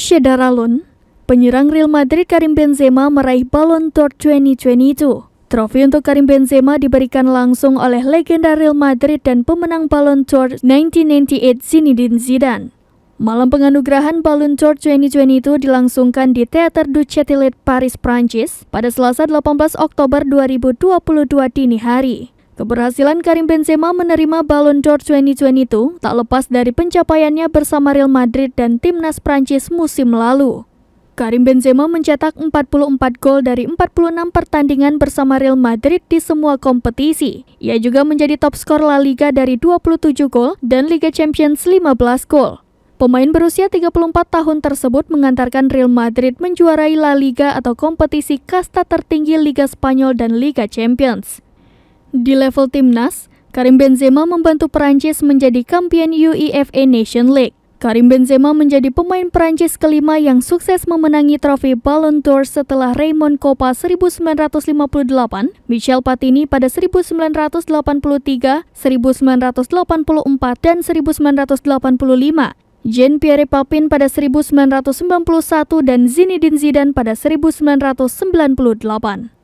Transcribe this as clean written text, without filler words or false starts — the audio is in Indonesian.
Shedaralun, penyerang Real Madrid Karim Benzema meraih Ballon d'Or 2022. Trofi untuk Karim Benzema diberikan langsung oleh legenda Real Madrid dan pemenang Ballon d'Or 1998 Zinedine Zidane. Malam penganugerahan Ballon d'Or 2022 dilangsungkan di Théâtre du Châtelet, Paris, Prancis pada Selasa 18 Oktober 2022 dini hari. Keberhasilan Karim Benzema menerima Ballon d'Or 2022 tak lepas dari pencapaiannya bersama Real Madrid dan timnas Prancis musim lalu. Karim Benzema mencetak 44 gol dari 46 pertandingan bersama Real Madrid di semua kompetisi. Ia juga menjadi top skor La Liga dari 27 gol dan Liga Champions 15 gol. Pemain berusia 34 tahun tersebut mengantarkan Real Madrid menjuarai La Liga atau kompetisi kasta tertinggi Liga Spanyol dan Liga Champions. Di level timnas, Karim Benzema membantu Prancis menjadi kampion UEFA Nation League. Karim Benzema menjadi pemain Prancis kelima yang sukses memenangi trofi Ballon d'Or setelah Raymond Kopa 1958, Michel Platini pada 1983, 1984, dan 1985, Jean-Pierre Papin pada 1991, dan Zinedine Zidane pada 1998.